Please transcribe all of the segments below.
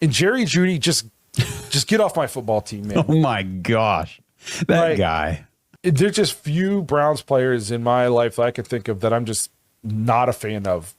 And Jerry Jeudy, just get off my football team, man. Oh my gosh, that guy. There's just few Browns players in my life that I could think of that I'm just not a fan of.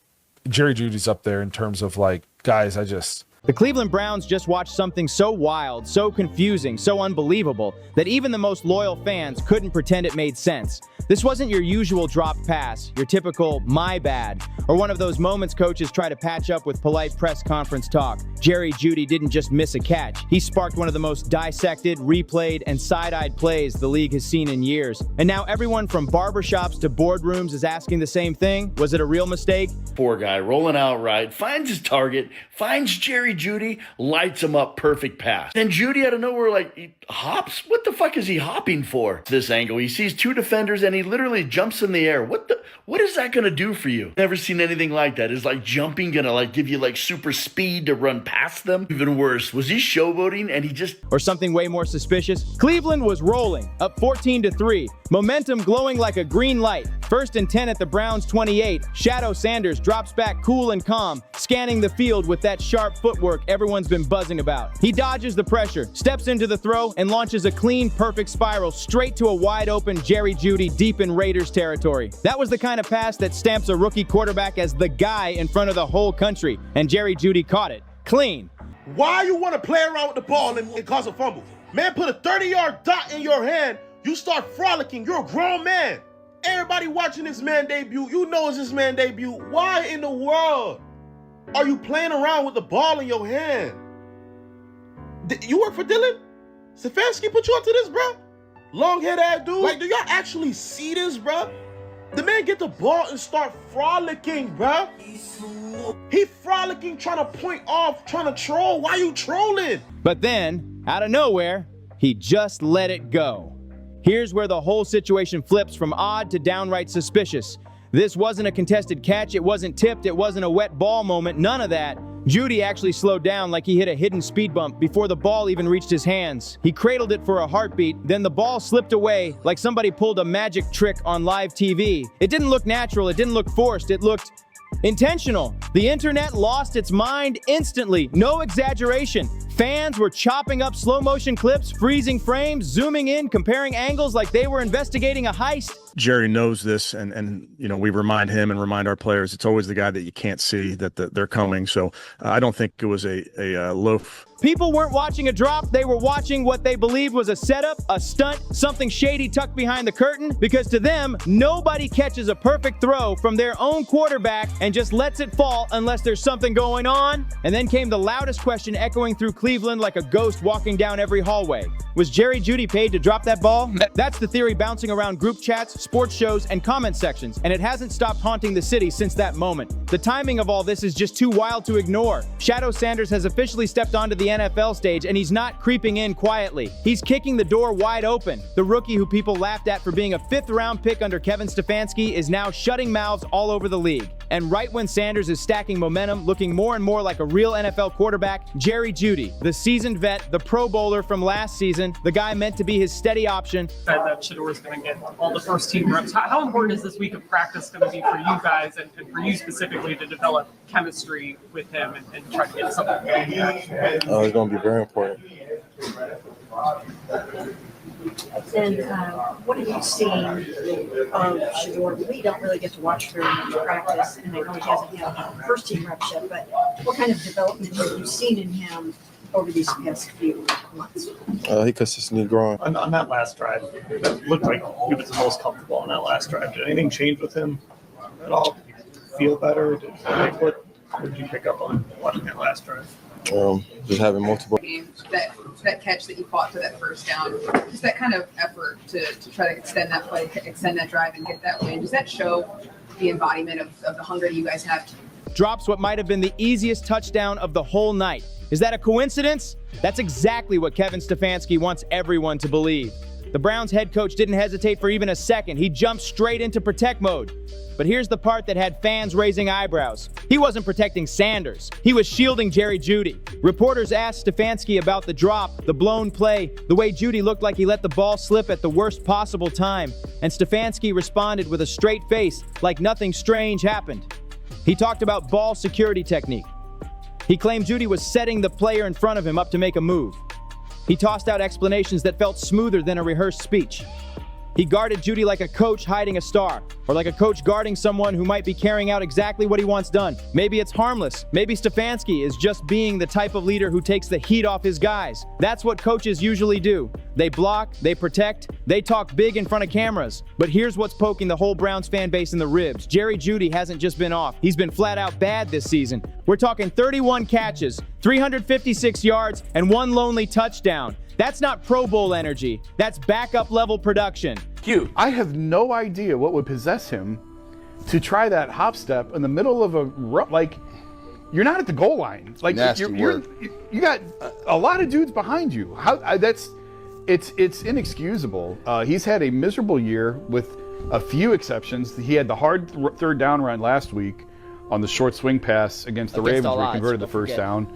Jerry Jeudy's up there in terms of guys, The Cleveland Browns just watched something so wild, so confusing, so unbelievable that even the most loyal fans couldn't pretend it made sense. This wasn't your usual dropped pass, your typical "my bad," or one of those moments coaches try to patch up with polite press conference talk. Jerry Jeudy didn't just miss a catch. He sparked one of the most dissected, replayed, and side-eyed plays the league has seen in years. And now everyone from barbershops to boardrooms is asking the same thing. Was it a real mistake? Poor guy rolling out right, finds his target, finds Jerry Jeudy, lights him up, perfect pass. Then Jeudy out of nowhere, he hops? What the fuck is he hopping for? This angle, he sees two defenders and he literally jumps in the air. What is that gonna do for you? Never seen anything like that. Is jumping gonna give you super speed to run past them? Even worse, was he showboating and he just... Or something way more suspicious? Cleveland was rolling, up 14-3. Momentum glowing like a green light. 1st and 10 at the Browns' 28. Shedeur Sanders drops back cool and calm, scanning the field with that sharp footwork everyone's been buzzing about. He dodges the pressure, steps into the throw, and launches a clean, perfect spiral straight to a wide-open Jerry Jeudy deep in Raiders territory. That was the kind of pass that stamps a rookie quarterback as the guy in front of the whole country, and Jerry Jeudy caught it. Clean. Why you want to play around with the ball and cause a fumble? Man, put a 30-yard dot in your hand, you start frolicking, you're a grown man. Everybody watching this man debut, you know it's this man debut. Why in the world are you playing around with the ball in your hand? You work for Dillon? Stefanski put you up to this, bro? Long-haired ass dude. Do y'all actually see this, bro? The man get the ball and start frolicking, bro. He frolicking, trying to point off, trying to troll. Why you trolling? But then, out of nowhere, he just let it go. Here's where the whole situation flips from odd to downright suspicious. This wasn't a contested catch, it wasn't tipped, it wasn't a wet ball moment, none of that. Jeudy actually slowed down like he hit a hidden speed bump before the ball even reached his hands. He cradled it for a heartbeat, then the ball slipped away like somebody pulled a magic trick on live TV. It didn't look natural, it didn't look forced, it looked intentional. The internet lost its mind instantly, no exaggeration. Fans were chopping up slow-motion clips, freezing frames, zooming in, comparing angles like they were investigating a heist. Jerry knows this, and we remind him and remind our players it's always the guy that you can't see that they're coming. So I don't think it was a loaf. People weren't watching a drop, they were watching what they believed was a setup, a stunt, something shady tucked behind the curtain, because to them, nobody catches a perfect throw from their own quarterback and just lets it fall unless there's something going on. And then came the loudest question echoing through Cleveland like a ghost walking down every hallway. Was Jerry Jeudy paid to drop that ball? That's the theory bouncing around group chats, sports shows, and comment sections, and it hasn't stopped haunting the city since that moment. The timing of all this is just too wild to ignore. Shedeur Sanders has officially stepped onto the NFL stage, and he's not creeping in quietly. He's kicking the door wide open. The rookie who people laughed at for being a 5th-round pick under Kevin Stefanski is now shutting mouths all over the league. And right when Sanders is stacking momentum, looking more and more like a real NFL quarterback, Jerry Jeudy, the seasoned vet, the Pro Bowler from last season, the guy meant to be his steady option. That Shedeur is going to get all the first-team reps. How important is this week of practice going to be for you guys and for you specifically to develop chemistry with him and try to get something going? It's going to be very important. And what have you seen of Shedeur? We don't really get to watch very much practice, and I know he hasn't had first-team reps yet, but what kind of development have you seen in him over these past few months? He consistently growing. On that last drive, it looked like he was the most comfortable on that last drive. Did anything change with him at all? Did you feel better? What did you pick up on watching that last drive? Just having multiple games, that catch that you fought for that first down, just that kind of effort to try to extend that play, extend that drive, and get that win. Does that show the embodiment of the hunger that you guys have? Drops what might have been the easiest touchdown of the whole night. Is that a coincidence? That's exactly what Kevin Stefanski wants everyone to believe. The Browns head coach didn't hesitate for even a second. He jumped straight into protect mode. But here's the part that had fans raising eyebrows. He wasn't protecting Sanders. He was shielding Jerry Jeudy. Reporters asked Stefanski about the drop, the blown play, the way Jeudy looked like he let the ball slip at the worst possible time. And Stefanski responded with a straight face, like nothing strange happened. He talked about ball security technique. He claimed Jeudy was setting the player in front of him up to make a move. He tossed out explanations that felt smoother than a rehearsed speech. He guarded Jeudy like a coach hiding a star, or like a coach guarding someone who might be carrying out exactly what he wants done. Maybe it's harmless. Maybe Stefanski is just being the type of leader who takes the heat off his guys. That's what coaches usually do. They block, they protect, they talk big in front of cameras. But here's what's poking the whole Browns fan base in the ribs. Jerry Jeudy hasn't just been off. He's been flat out bad this season. We're talking 31 catches, 356 yards, and 1 lonely touchdown. That's not Pro Bowl energy. That's backup level production. I have no idea what would possess him to try that hop step in the middle of a like. You're not at the goal line. Like you got a lot of dudes behind you. It's inexcusable. He's had a miserable year with a few exceptions. He had the hard third down run last week on the short swing pass against the Ravens where he converted the first down.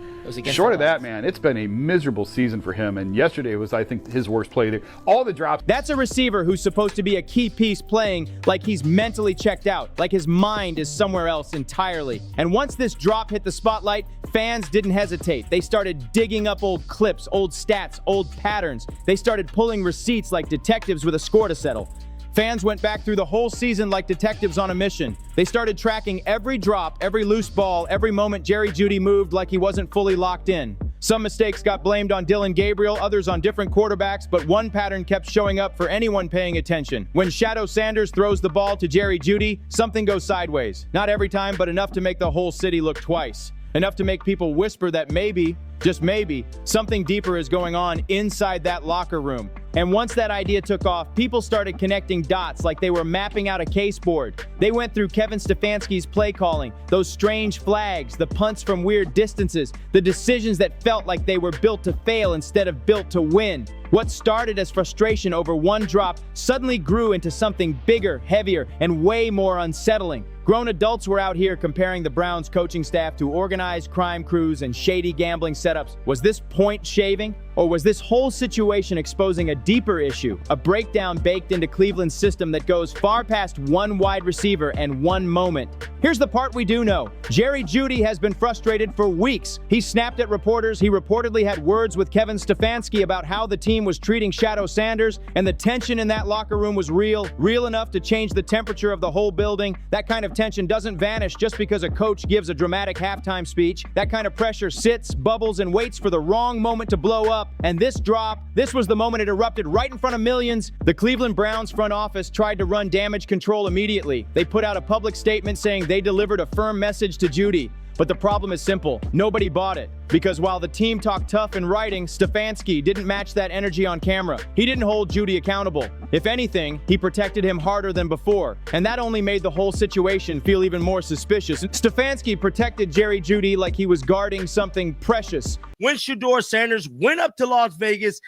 Short of that, man, it's been a miserable season for him. And yesterday was, I think, his worst play there. All the drops. That's a receiver who's supposed to be a key piece playing like he's mentally checked out, like his mind is somewhere else entirely. And once this drop hit the spotlight, fans didn't hesitate. They started digging up old clips, old stats, old patterns. They started pulling receipts like detectives with a score to settle. Fans went back through the whole season like detectives on a mission. They started tracking every drop, every loose ball, every moment Jerry Jeudy moved like he wasn't fully locked in. Some mistakes got blamed on Dillon, Gabriel, others on different quarterbacks, but one pattern kept showing up for anyone paying attention. When Shedeur Sanders throws the ball to Jerry Jeudy, something goes sideways. Not every time, but enough to make the whole city look twice. Enough to make people whisper that maybe, just maybe, something deeper is going on inside that locker room. And once that idea took off, people started connecting dots like they were mapping out a case board. They went through Kevin Stefanski's play calling, those strange flags, the punts from weird distances, the decisions that felt like they were built to fail instead of built to win. What started as frustration over one drop suddenly grew into something bigger, heavier, and way more unsettling. Grown adults were out here comparing the Browns coaching staff to organized crime crews and shady gambling setups. Was this point shaving? Or was this whole situation exposing a deeper issue, a breakdown baked into Cleveland's system that goes far past one wide receiver and one moment? Here's the part we do know. Jerry Jeudy has been frustrated for weeks. He snapped at reporters. He reportedly had words with Kevin Stefanski about how the team was treating Shedeur Sanders, and the tension in that locker room was real enough to change the temperature of the whole building. That kind of tension doesn't vanish just because a coach gives a dramatic halftime speech. That kind of pressure sits, bubbles, and waits for the wrong moment to blow up. And this drop, this was the moment it erupted right in front of millions. The Cleveland Browns front office tried to run damage control immediately. They put out a public statement saying they delivered a firm message to Jeudy. But the problem is simple. Nobody bought it. Because while the team talked tough in writing, Stefanski didn't match that energy on camera. He didn't hold Jeudy accountable. If anything, he protected him harder than before. And that only made the whole situation feel even more suspicious. Stefanski protected Jerry Jeudy like he was guarding something precious. When Shedeur Sanders went up to Las Vegas,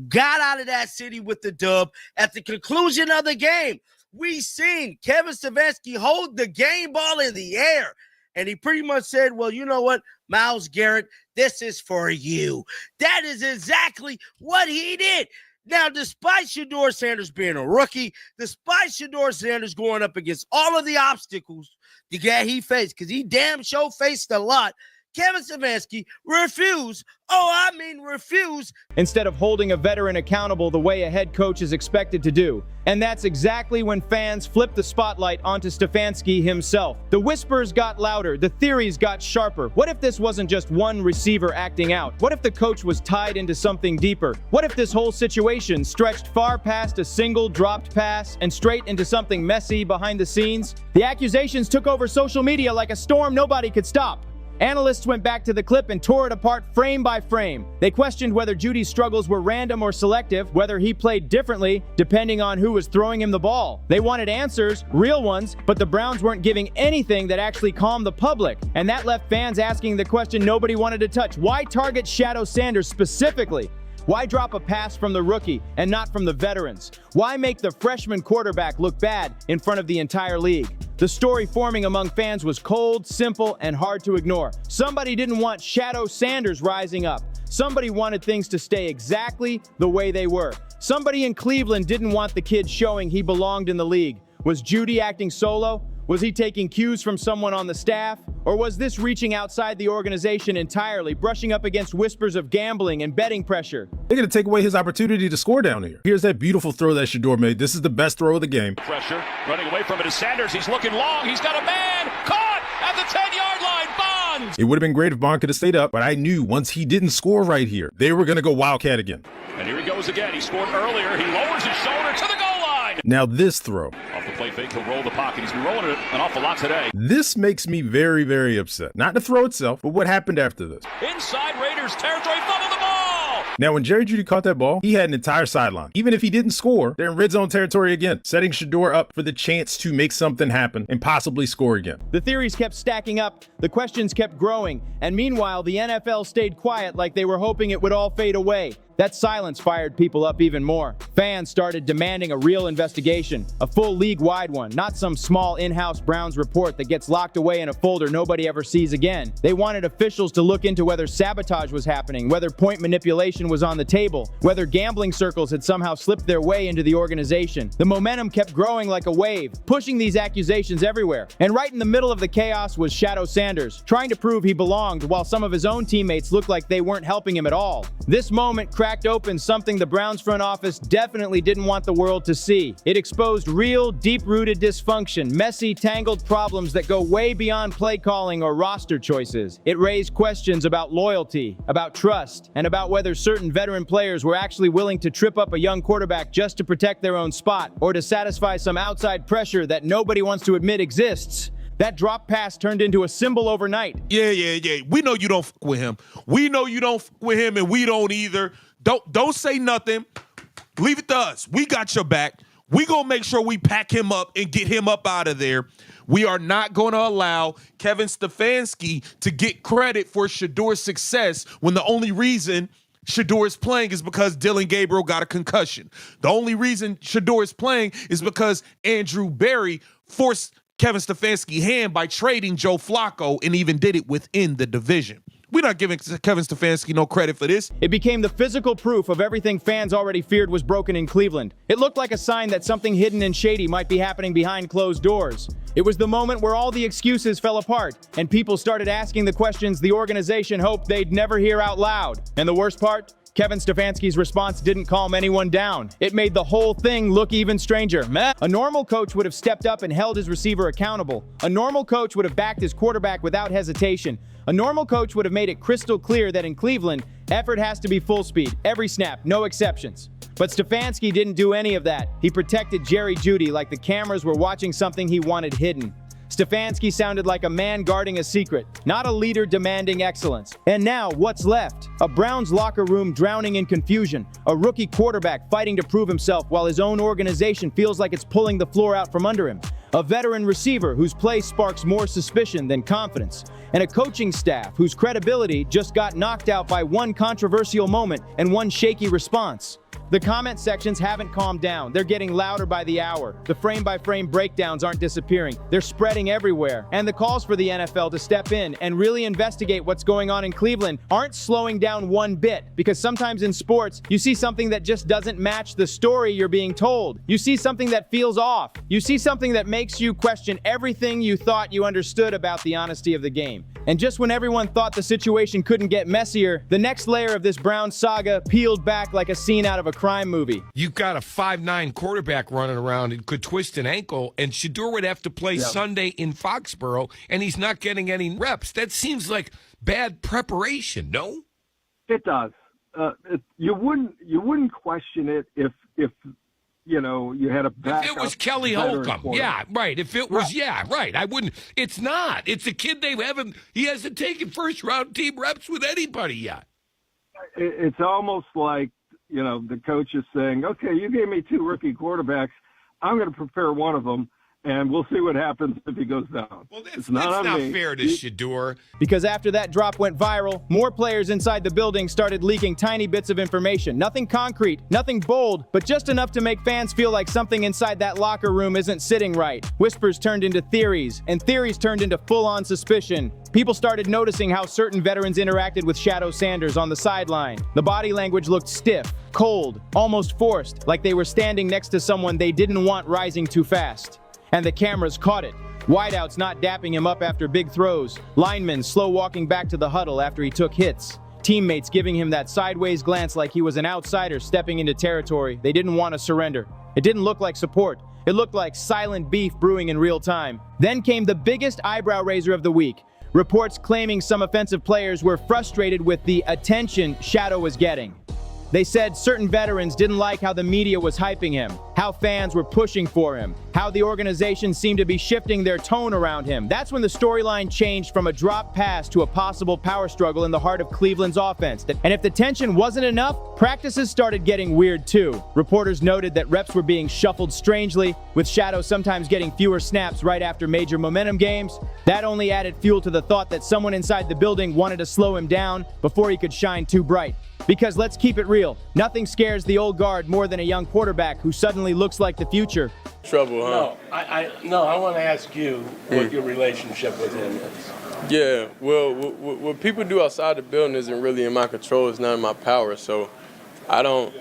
got out of that city with the dub, at the conclusion of the game, we seen Kevin Stefanski hold the game ball in the air. And he pretty much said, well, you know what, Myles Garrett, this is for you. That is exactly what he did. Now, despite Shedeur Sanders being a rookie, despite Shedeur Sanders going up against all of the obstacles that he faced, because he damn sure faced a lot, Kevin Stefanski refused. Instead of holding a veteran accountable the way a head coach is expected to do. And that's exactly when fans flipped the spotlight onto Stefanski himself. The whispers got louder, the theories got sharper. What if this wasn't just one receiver acting out? What if the coach was tied into something deeper? What if this whole situation stretched far past a single dropped pass and straight into something messy behind the scenes? The accusations took over social media like a storm nobody could stop. Analysts went back to the clip and tore it apart frame by frame. They questioned whether Jeudy's struggles were random or selective, whether he played differently depending on who was throwing him the ball. They wanted answers, real ones, but the Browns weren't giving anything that actually calmed the public. And that left fans asking the question nobody wanted to touch. Why target Shedeur Sanders specifically? Why drop a pass from the rookie and not from the veterans? Why make the freshman quarterback look bad in front of the entire league? The story forming among fans was cold, simple, and hard to ignore. Somebody didn't want Shedeur Sanders rising up. Somebody wanted things to stay exactly the way they were. Somebody in Cleveland didn't want the kid showing he belonged in the league. Was Jeudy acting solo? Was he taking cues from someone on the staff? Or was this reaching outside the organization entirely, brushing up against whispers of gambling and betting pressure? They're going to take away his opportunity to score down here. Here's that beautiful throw that Shedeur made. This is the best throw of the game. Pressure, running away from it is Sanders. He's looking long. He's got a man. Caught at the 10-yard line. Bonds. It would have been great if Bond could have stayed up, but I knew once he didn't score right here, they were going to go Wildcat again. And here he goes again. He scored earlier. He lowers his shoulder to the goal line. Now this throw. Off the play fake, he'll roll the pocket. He's been rolling it an awful lot today. This makes me very, very upset. Not the throw itself, but what happened after this. Inside Raiders territory, fumble the ball. Now, when Jerry Jeudy caught that ball, he had an entire sideline. Even if he didn't score, they're in red zone territory again, setting Shedeur up for the chance to make something happen and possibly score again. The theories kept stacking up, the questions kept growing, and meanwhile, the NFL stayed quiet like they were hoping it would all fade away. That silence fired people up even more. Fans started demanding a real investigation, a full league-wide one, not some small in-house Browns report that gets locked away in a folder nobody ever sees again. They wanted officials to look into whether sabotage was happening, whether point manipulation was on the table, whether gambling circles had somehow slipped their way into the organization. The momentum kept growing like a wave, pushing these accusations everywhere. And right in the middle of the chaos was Shedeur Sanders, trying to prove he belonged while some of his own teammates looked like they weren't helping him at all. This moment cracked open something the Browns front office definitely didn't want the world to see. It exposed real, deep-rooted dysfunction, messy, tangled problems that go way beyond play calling or roster choices. It raised questions about loyalty, about trust, and about whether certain veteran players were actually willing to trip up a young quarterback just to protect their own spot or to satisfy some outside pressure that nobody wants to admit exists. That drop pass turned into a symbol overnight. Yeah. We know you don't fuck with him. We know you don't fuck with him, and we don't either. Don't say nothing. Leave it to us. We got your back. We gonna make sure we pack him up and get him up out of there. We are not going to allow Kevin Stefanski to get credit for Shedeur's success when the only reason Shedeur is playing is because Dillon Gabriel got a concussion. The only reason Shedeur is playing is because Andrew Berry forced Kevin Stefanski's hand by trading Joe Flacco and even did it within the division. We're not giving Kevin Stefanski no credit for this. It became the physical proof of everything fans already feared was broken in Cleveland. It looked like a sign that something hidden and shady might be happening behind closed doors. It was the moment where all the excuses fell apart and people started asking the questions the organization hoped they'd never hear out loud. And the worst part? Kevin Stefanski's response didn't calm anyone down. It made the whole thing look even stranger. A normal coach would have stepped up and held his receiver accountable. A normal coach would have backed his quarterback without hesitation. A normal coach would have made it crystal clear that in Cleveland, effort has to be full speed, every snap, no exceptions. But Stefanski didn't do any of that. He protected Jerry Jeudy like the cameras were watching something he wanted hidden. Stefanski sounded like a man guarding a secret, not a leader demanding excellence. And now, what's left? A Browns locker room drowning in confusion, a rookie quarterback fighting to prove himself while his own organization feels like it's pulling the floor out from under him, a veteran receiver whose play sparks more suspicion than confidence, and a coaching staff whose credibility just got knocked out by one controversial moment and one shaky response. The comment sections haven't calmed down. They're getting louder by the hour. The frame-by-frame breakdowns aren't disappearing. They're spreading everywhere. And the calls for the NFL to step in and really investigate what's going on in Cleveland aren't slowing down one bit. Because sometimes in sports, you see something that just doesn't match the story you're being told. You see something that feels off. You see something that makes you question everything you thought you understood about the honesty of the game. And just when everyone thought the situation couldn't get messier, the next layer of this Browns saga peeled back like a scene out of a crime movie. You've got a 5'9" quarterback running around and could twist an ankle, and Shedeur would have to play Sunday in Foxborough, and he's not getting any reps. That seems like bad preparation, no? It does. You wouldn't question it if you know, you had a backup. If it was Kelly Holcomb, yeah, right. If it was, right. I wouldn't. It's not. It's a kid they haven't. He hasn't taken first-round team reps with anybody yet. It's almost like, you know, the coach is saying, okay, you gave me two rookie quarterbacks. I'm going to prepare one of them, and we'll see what happens if he goes down. Well, that's not fair to Shedeur. Because after that drop went viral, more players inside the building started leaking tiny bits of information. Nothing concrete, nothing bold, but just enough to make fans feel like something inside that locker room isn't sitting right. Whispers turned into theories, and theories turned into full-on suspicion. People started noticing how certain veterans interacted with Shedeur Sanders on the sideline. The body language looked stiff, cold, almost forced, like they were standing next to someone they didn't want rising too fast. And the cameras caught it. Wideouts not dapping him up after big throws. Linemen slow walking back to the huddle after he took hits. Teammates giving him that sideways glance like he was an outsider stepping into territory they didn't want to surrender. It didn't look like support. It looked like silent beef brewing in real time. Then came the biggest eyebrow raiser of the week. Reports claiming some offensive players were frustrated with the attention Shadow was getting. They said certain veterans didn't like how the media was hyping him, how fans were pushing for him, how the organization seemed to be shifting their tone around him. That's when the storyline changed from a drop pass to a possible power struggle in the heart of Cleveland's offense. And if the tension wasn't enough, practices started getting weird too. Reporters noted that reps were being shuffled strangely, with Shadow sometimes getting fewer snaps right after major momentum games. That only added fuel to the thought that someone inside the building wanted to slow him down before he could shine too bright. Because let's keep it real, nothing scares the old guard more than a young quarterback who suddenly looks like the future. Trouble, huh? No, I want to ask you what your relationship with him is. Yeah, well, what people do outside the building isn't really in my control. It's not in my power, so I don't.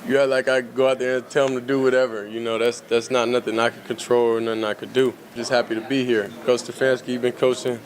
You act like I go out there and tell them to do whatever. You know, that's not nothing I could control or nothing I could do. Just happy to be here. Coach Stefanski, been coaching.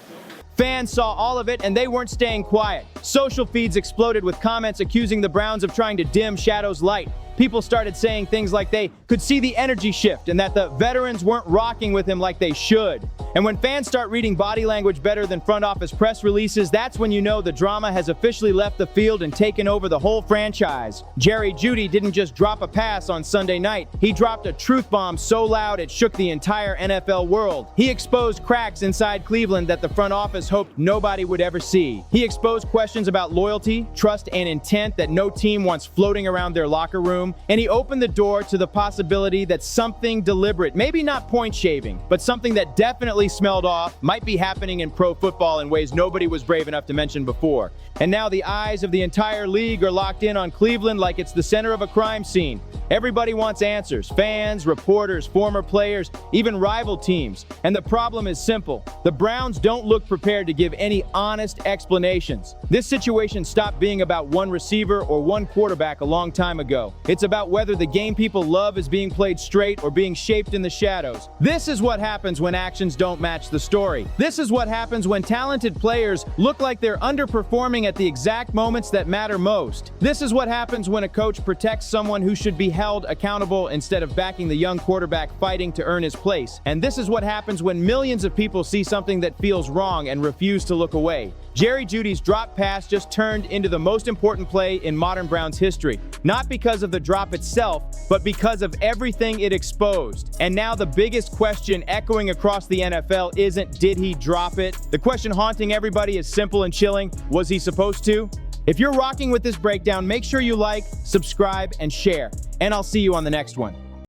Fans saw all of it and they weren't staying quiet. Social feeds exploded with comments accusing the Browns of trying to dim Shadow's light. People started saying things like they could see the energy shift and that the veterans weren't rocking with him like they should. And when fans start reading body language better than front office press releases, that's when you know the drama has officially left the field and taken over the whole franchise. Jerry Jeudy didn't just drop a pass on Sunday night. He dropped a truth bomb so loud it shook the entire NFL world. He exposed cracks inside Cleveland that the front office hoped nobody would ever see. He exposed questions about loyalty, trust, and intent that no team wants floating around their locker room. And he opened the door to the possibility that something deliberate, maybe not point shaving, but something that definitely smelled off, might be happening in pro football in ways nobody was brave enough to mention before. And now the eyes of the entire league are locked in on Cleveland like it's the center of a crime scene. Everybody wants answers. Fans, reporters, former players, even rival teams. And the problem is simple. The Browns don't look prepared to give any honest explanations. This situation stopped being about one receiver or one quarterback a long time ago. It's about whether the game people love is being played straight or being shaped in the shadows. This is what happens when actions don't match the story. This is what happens when talented players look like they're underperforming at the exact moments that matter most. This is what happens when a coach protects someone who should be held accountable instead of backing the young quarterback fighting to earn his place. And this is what happens when millions of people see something that feels wrong and refuse to look away. Jerry Jeudy's drop pass just turned into the most important play in modern Browns history. Not because of the drop itself, but because of everything it exposed. And now the biggest question echoing across the NFL isn't, did he drop it? The question haunting everybody is simple and chilling. Was he supposed to? If you're rocking with this breakdown, make sure you like, subscribe, and share. And I'll see you on the next one.